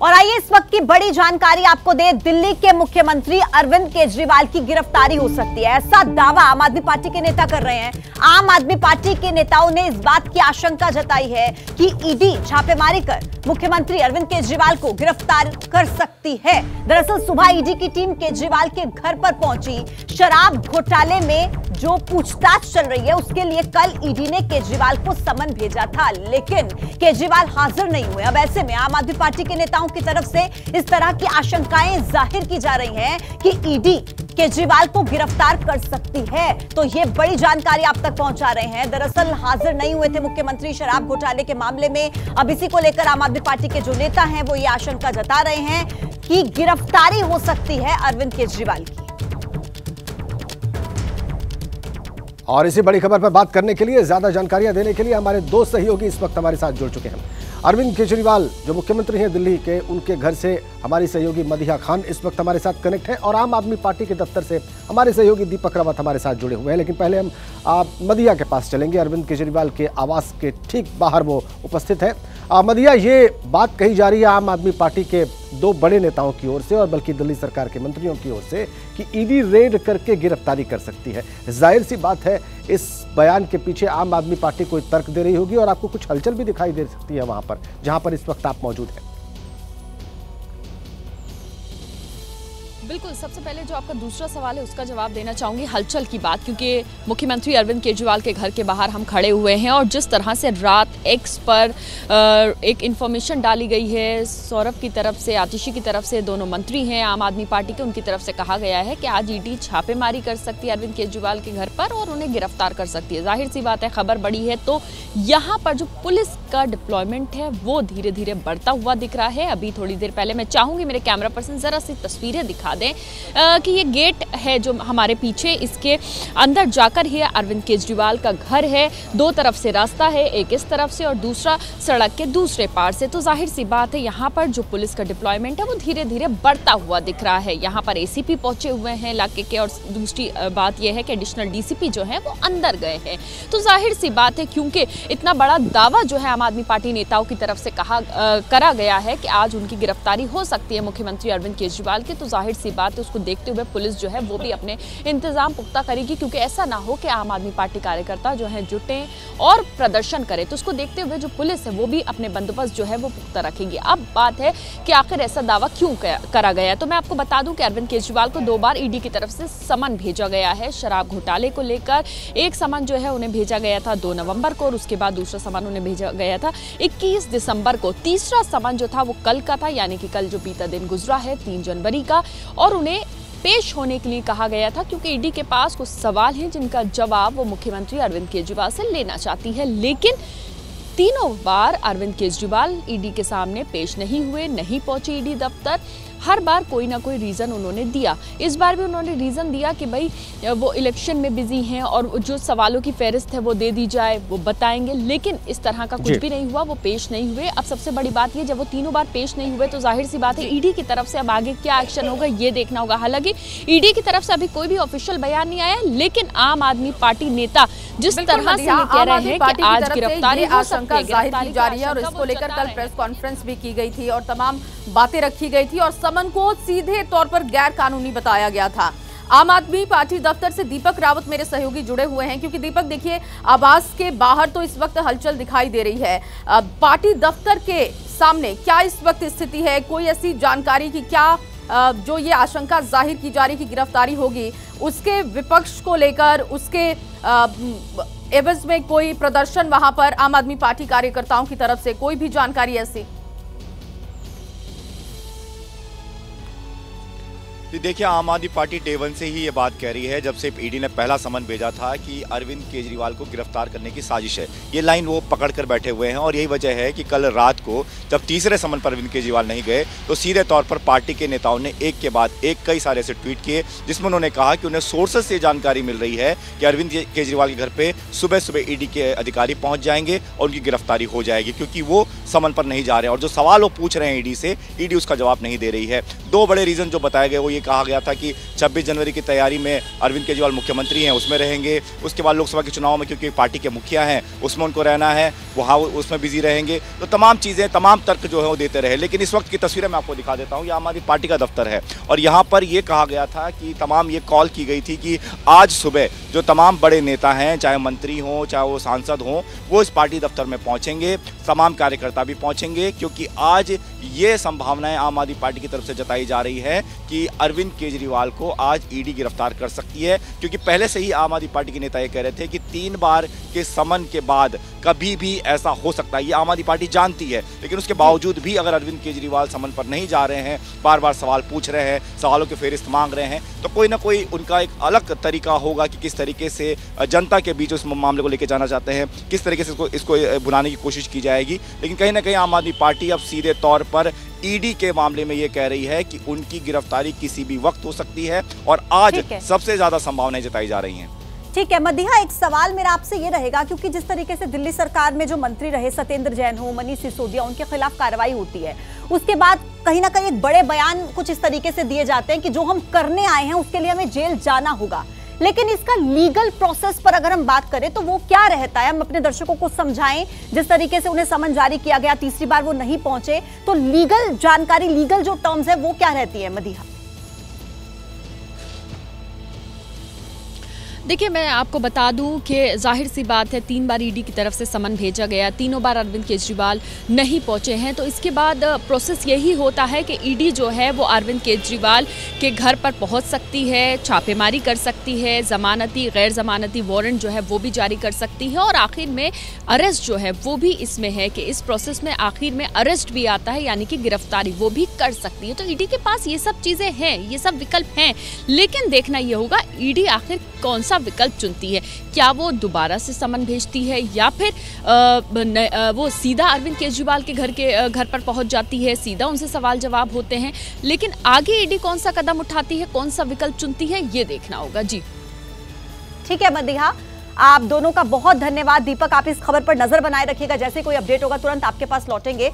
और आइए इस वक्त की बड़ी जानकारी आपको दे, दिल्ली के मुख्यमंत्री अरविंद केजरीवाल की गिरफ्तारी हो सकती है, ऐसा दावा आम आदमी पार्टी के नेता कर रहे हैं। आम आदमी पार्टी के नेताओं ने इस बात की आशंका जताई है कि ईडी छापेमारी कर मुख्यमंत्री अरविंद केजरीवाल को गिरफ्तार कर सकती है। दरअसल सुबह ईडी की टीम केजरीवाल के घर पर पहुंची। शराब घोटाले में जो पूछताछ चल रही है उसके लिए कल ईडी ने केजरीवाल को समन भेजा था, लेकिन केजरीवाल हाजिर नहीं हुए। अब ऐसे में आम आदमी पार्टी के नेताओं की तरफ से इस तरह की आशंकाएं जाहिर की जा रही हैं कि ईडी केजरीवाल को गिरफ्तार कर सकती है। तो ये बड़ी जानकारी आप तक पहुंचा रहे हैं। दरअसल हाजिर नहीं हुए थे मुख्यमंत्री शराब घोटाले के मामले में। अब इसी को लेकर आम आदमी पार्टी के जो नेता हैं वो ये आशंका जता रहे हैं कि गिरफ्तारी हो सकती है अरविंद केजरीवाल की। और इसी बड़ी खबर पर बात करने के लिए, ज्यादा जानकारियां देने के लिए हमारे दो सहयोगी इस वक्त हमारे साथ जुड़ चुके हैं। अरविंद केजरीवाल जो मुख्यमंत्री हैं दिल्ली के, उनके घर से हमारी सहयोगी मदीहा खान इस वक्त हमारे साथ कनेक्ट है और आम आदमी पार्टी के दफ्तर से हमारे सहयोगी दीपक रावत हमारे साथ जुड़े हुए हैं। लेकिन पहले हम मदीहा के पास चलेंगे। अरविंद केजरीवाल के आवास के ठीक बाहर वो उपस्थित है। मदीहा, ये बात कही जा रही है आम आदमी पार्टी के दो बड़े नेताओं की ओर से और बल्कि दिल्ली सरकार के मंत्रियों की ओर से कि ईडी रेड करके गिरफ्तारी कर सकती है। जाहिर सी बात है इस बयान के पीछे आम आदमी पार्टी कोई तर्क दे रही होगी और आपको कुछ हलचल भी दिखाई दे सकती है वहां पर जहां पर इस वक्त आप मौजूद हैं। बिल्कुल, सबसे पहले जो आपका दूसरा सवाल है उसका जवाब देना चाहूंगी हलचल की बात, क्योंकि मुख्यमंत्री अरविंद केजरीवाल के घर के बाहर हम खड़े हुए हैं और जिस तरह से रात एक्स पर एक इन्फॉर्मेशन डाली गई है सौरभ की तरफ से, आतिशी की तरफ से, दोनों मंत्री हैं आम आदमी पार्टी के, उनकी तरफ से कहा गया है कि आज ईडी छापेमारी कर सकती है अरविंद केजरीवाल के घर पर और उन्हें गिरफ्तार कर सकती है। जाहिर सी बात है, खबर बड़ी है तो यहाँ पर जो पुलिस का डिप्लॉयमेंट है वो धीरे धीरे बढ़ता हुआ दिख रहा है। अभी थोड़ी देर पहले मैं चाहूंगी मेरे कैमरा पर्सन जरा सी तस्वीरें दिखा दें कि ये गेट है जो हमारे पीछे, इसके अंदर जाकर ही अरविंद केजरीवाल का घर है। दो तरफ से रास्ता है, एक इस तरफ से और दूसरा सड़क के दूसरे पार से। तो जाहिर सी बात है यहाँ पर जो पुलिस का डिप्लॉयमेंट है वो धीरे धीरे बढ़ता हुआ दिख रहा है। यहाँ पर एसीपी पहुंचे हुए हैं इलाके के और दूसरी बात यह है कि एडिशनल डीसीपी जो है वो अंदर गए हैं। तो जाहिर सी बात है क्योंकि इतना बड़ा दावा जो है आम आदमी पार्टी नेताओं की तरफ से करा गया है कि आज उनकी गिरफ्तारी हो सकती है मुख्यमंत्री अरविंद केजरीवाल की, तो जाहिर सी बात है उसको देखते हुए पुलिस जो है वो भी अपने इंतजाम पुख्ता करेगी, क्योंकि ऐसा ना हो कि आम आदमी पार्टी कार्यकर्ता जो है जुटें और प्रदर्शन करें। तो उसको देखते हुए जो पुलिस है वो भी अपने बंदोबस्त जो है वो पुख्ता रखेगी। अब बात है कि आखिर ऐसा दावा क्यों करा गया है, तो मैं आपको बता दूं कि अरविंद केजरीवाल को 2 बार ईडी की तरफ से समन भेजा गया है शराब घोटाले को लेकर। एक समन जो है उन्हें भेजा गया था 2 नवंबर को और उसके बाद दूसरा समन उन्हें भेजा गया था 21 दिसंबर को। तीसरा समन जो था वो कल का था, यानी कि कल जो बीता दिन गुजरा है 3 जनवरी का, और उन्हें पेश होने के लिए कहा गया था क्योंकि ईडी के पास कुछ सवाल हैं जिनका जवाब वो मुख्यमंत्री अरविंद केजरीवाल से लेना चाहती है। लेकिन तीनों बार अरविंद केजरीवाल ईडी के सामने पेश नहीं हुए, नहीं पहुंचे ईडी दफ्तर। हर बार कोई ना कोई रीज़न उन्होंने दिया। इस बार भी उन्होंने रीज़न दिया कि भाई वो इलेक्शन में बिजी हैं और जो सवालों की फहरिस्त है वो दे दी जाए, वो बताएंगे। लेकिन इस तरह का कुछ भी नहीं हुआ, वो पेश नहीं हुए। अब सबसे बड़ी बात ये, जब वो तीनों बार पेश नहीं हुए तो जाहिर सी बात है ईडी की तरफ से अब आगे क्या एक्शन होगा ये देखना होगा। हालांकि ईडी की तरफ से अभी कोई भी ऑफिशियल बयान नहीं आया, लेकिन आम आदमी पार्टी नेता जिस तरह से ये कह रहे हैं कि आज गिरफ्तारी हो सकती है, जाहिर की जा रही है और इसको लेकर कल प्रेस कॉन्फ्रेंस भी की गई थी और तमाम बातें रखी गई थी और समन को सीधे तौर पर गैर कानूनी बताया गया था। आम आदमी पार्टी दफ्तर से दीपक रावत मेरे सहयोगी जुड़े हुए हैं, क्योंकि दीपक देखिए आवास के बाहर तो इस वक्त हलचल दिखाई दे रही है। पार्टी दफ्तर के सामने क्या इस वक्त स्थिति है? कोई ऐसी जानकारी की क्या जो ये आशंका जाहिर की जा रही कि गिरफ्तारी होगी, उसके विपक्ष को लेकर उसके एवज में कोई प्रदर्शन वहां पर आम आदमी पार्टी कार्यकर्ताओं की तरफ से, कोई भी जानकारी ऐसी? देखिए, आम आदमी पार्टी डे 1 से ही ये बात कह रही है, जब से ईडी ने पहला समन भेजा था कि अरविंद केजरीवाल को गिरफ्तार करने की साजिश है। ये लाइन वो पकड़ कर बैठे हुए हैं और यही वजह है कि कल रात को जब तीसरे समन पर अरविंद केजरीवाल नहीं गए तो सीधे तौर पर पार्टी के नेताओं ने एक के बाद एक कई सारे ऐसे ट्वीट किए जिसमें उन्होंने कहा कि उन्हें सोर्सेस से जानकारी मिल रही है कि अरविंद केजरीवाल के घर पर सुबह सुबह ईडी के अधिकारी पहुँच जाएंगे और उनकी गिरफ्तारी हो जाएगी, क्योंकि वो समन पर नहीं जा रहे हैं। और जो सवाल वो पूछ रहे हैं ईडी से, ईडी उसका जवाब नहीं दे रही है। दो बड़े रीजन जो बताए गए, वो ये कहा गया था कि 26 जनवरी की तैयारी में अरविंद केजरीवाल मुख्यमंत्री हैं, उसमें रहेंगे। उसके बाद लोकसभा के चुनाव में क्योंकि पार्टी के मुखिया हैं, उसमें उनको रहना है, वहाँ उसमें बिजी रहेंगे। तो तमाम चीज़ें, तमाम तर्क जो है वो देते रहे। लेकिन इस वक्त की तस्वीरें मैं आपको दिखा देता हूँ। ये आम आदमी पार्टी का दफ्तर है और यहाँ पर ये कहा गया था कि तमाम ये कॉल की गई थी कि आज सुबह जो तमाम बड़े नेता हैं, चाहे मंत्री हों, चाहे वो सांसद हों, वो इस पार्टी दफ्तर में पहुँचेंगे। तमाम कार्यकर्ता भी पहुँचेंगे क्योंकि आज ये संभावनाएं आम आदमी पार्टी की तरफ से जताई जा रही है कि अरविंद केजरीवाल को आज ईडी गिरफ्तार कर सकती है। क्योंकि पहले से ही आम आदमी पार्टी के नेता ये कह रहे थे कि 3 बार के समन के बाद कभी भी ऐसा हो सकता है, ये आम आदमी पार्टी जानती है। लेकिन उसके बावजूद भी अगर अरविंद केजरीवाल समन पर नहीं जा रहे हैं, बार बार सवाल पूछ रहे हैं, सवालों के फेरिस्त मांग रहे हैं, तो कोई ना कोई उनका एक अलग तरीका होगा कि किस तरीके से जनता के बीच उस मामले को लेकर जाना चाहते हैं, किस तरीके से इसको भुनाने की कोशिश की जाएगी। लेकिन कहीं ना कहीं आम आदमी पार्टी अब सीधे तौर पर ईडी के मामले में ये कह रही है कि उनकी गिरफ्तारी किसी भी वक्त हो सकती है और आज सबसे ज्यादा संभावनाएं जताई जा रही हैं। ठीक है मदिहा, एक सवाल मेरा आपसे ये रहेगा, क्योंकि जिस तरीके से दिल्ली सरकार में जो मंत्री रहे सत्येंद्र जैन हो, मनीष सिसोदिया, उनके खिलाफ कार्रवाई होती है, उसके बाद कहीं ना कहीं एक बड़े बयान कुछ इस तरीके से दिए जाते हैं कि जो हम करने आए हैं उसके लिए हमें जेल जाना होगा। लेकिन इसका लीगल प्रोसेस पर अगर हम बात करें तो वो क्या रहता है, हम अपने दर्शकों को समझाएं। जिस तरीके से उन्हें समन जारी किया गया, तीसरी बार वो नहीं पहुंचे, तो लीगल जानकारी, लीगल जो टर्म्स है वो क्या रहती है मदिहा? देखिए, मैं आपको बता दूं कि जाहिर सी बात है 3 बार ईडी की तरफ से समन भेजा गया, तीनों बार अरविंद केजरीवाल नहीं पहुंचे हैं। तो इसके बाद प्रोसेस यही होता है कि ईडी जो है वो अरविंद केजरीवाल के घर पर पहुंच सकती है, छापेमारी कर सकती है, जमानती गैर जमानती वारंट जो है वो भी जारी कर सकती है और आखिर में अरेस्ट जो है वो भी इसमें है कि इस प्रोसेस में आखिर में अरेस्ट भी आता है, यानी कि गिरफ्तारी वो भी कर सकती है। तो ईडी के पास ये सब चीज़ें हैं, ये सब विकल्प हैं। लेकिन देखना ये होगा ईडी आखिर कौन सा विकल्प चुनती है। क्या वो दोबारा से समन भेजती है या फिर वो सीधा अरविंद केजरीवाल के घर पर पहुंच जाती है, सीधा उनसे सवाल जवाब होते हैं। लेकिन आगे ईडी कौन सा कदम उठाती है, कौन सा विकल्प चुनती है, ये देखना होगा। जी ठीक है मदिहा, आप दोनों का बहुत धन्यवाद। दीपक, आप इस खबर पर नजर बनाए रखिएगा, जैसे कोई अपडेट होगा तुरंत आपके पास लौटेंगे।